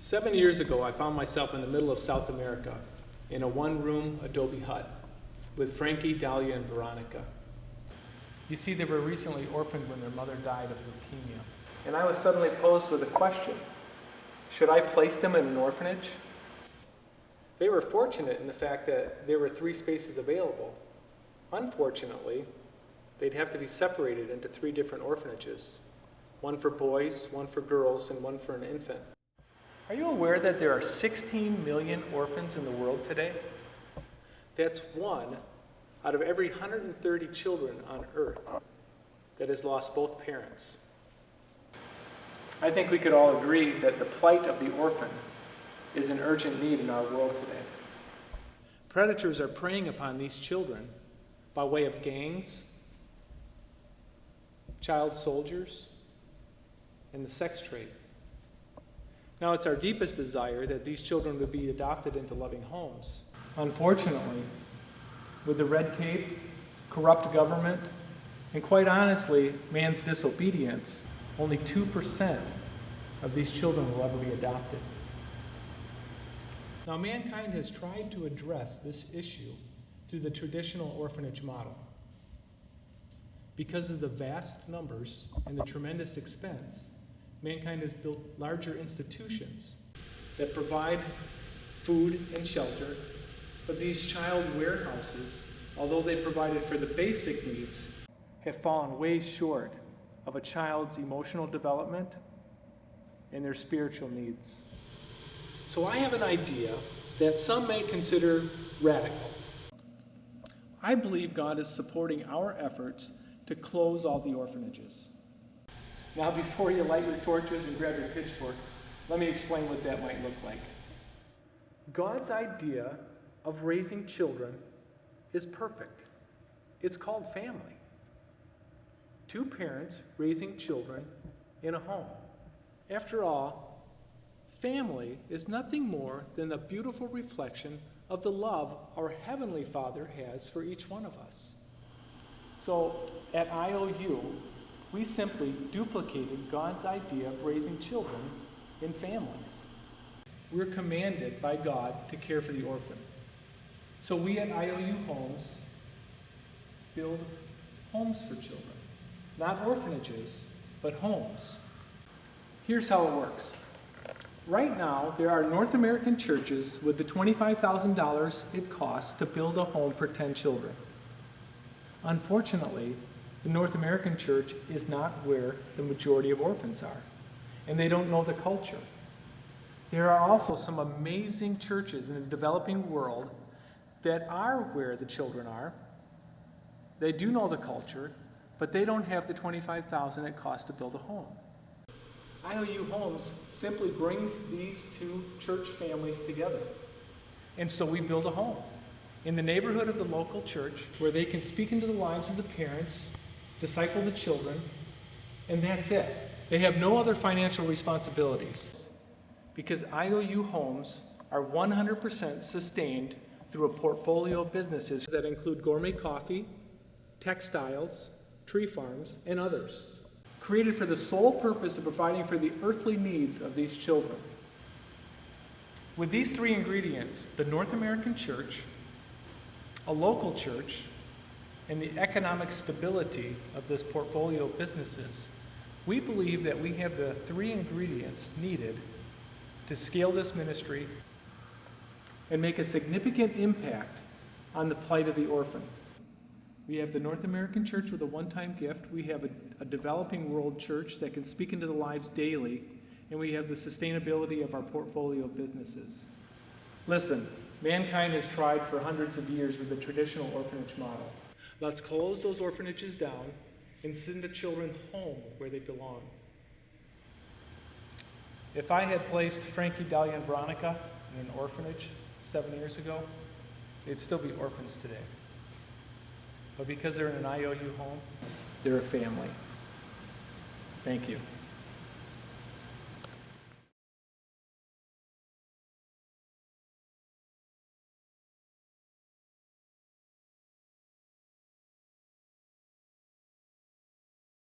7 years ago, I found myself in the middle of South America in a one-room adobe hut with Frankie, Dahlia, and Veronica. You see, they were recently orphaned when their mother died of leukemia. And I was suddenly posed with a question. Should I place them in an orphanage? They were fortunate in the fact that there were 3 spaces available. Unfortunately, they'd have to be separated into 3 different orphanages. One for boys, one for girls, and one for an infant. Are you aware that there are 16 million orphans in the world today? That's 1 out of every 130 children on Earth that has lost both parents. I think we could all agree that the plight of the orphan is an urgent need in our world today. Predators are preying upon these children by way of gangs, child soldiers, and the sex trade. Now, it's our deepest desire that these children would be adopted into loving homes. Unfortunately, with the red tape, corrupt government, and quite honestly, man's disobedience, only 2% of these children will ever be adopted. Now, mankind has tried to address this issue through the traditional orphanage model. Because of the vast numbers and the tremendous expense, mankind has built larger institutions that provide food and shelter, but these child warehouses, although they provided for the basic needs, have fallen way short of a child's emotional development and their spiritual needs. So I have an idea that some may consider radical. I believe God is supporting our efforts to close all the orphanages. Now, before you light your torches and grab your pitchfork, let me explain what that might look like. God's idea of raising children is perfect. It's called family. 2 parents raising children in a home. After all, family is nothing more than a beautiful reflection of the love our Heavenly Father has for each one of us. So, at I.O.U., we simply duplicated God's idea of raising children in families. We're commanded by God to care for the orphan. So we at I.O.U. Homes build homes for children. Not orphanages, but homes. Here's how it works. Right now, there are North American churches with the $25,000 it costs to build a home for 10 children. Unfortunately, the North American church is not where the majority of orphans are, and they don't know the culture. There are also some amazing churches in the developing world that are where the children are. They do know the culture, but they don't have the $25,000 it costs to build a home. I.O.U. Homes simply brings these 2 church families together. And so we build a home in the neighborhood of the local church where they can speak into the lives of the parents, disciple the children, and that's it. They have no other financial responsibilities because I.O.U. Homes are 100% sustained through a portfolio of businesses that include gourmet coffee, textiles, tree farms, and others, created for the sole purpose of providing for the earthly needs of these children. With these 3 ingredients, the North American church, a local church, and the economic stability of this portfolio of businesses, we believe that we have the 3 ingredients needed to scale this ministry and make a significant impact on the plight of the orphan. We have the North American church with a one-time gift. We have a developing world church that can speak into the lives daily. And we have the sustainability of our portfolio of businesses. Listen, mankind has tried for hundreds of years with the traditional orphanage model. Let's close those orphanages down and send the children home where they belong. If I had placed Frankie, Dahlia, and Veronica in an orphanage 7 years ago, they'd still be orphans today. But because they're in an I.O.U. home, they're a family. Thank you.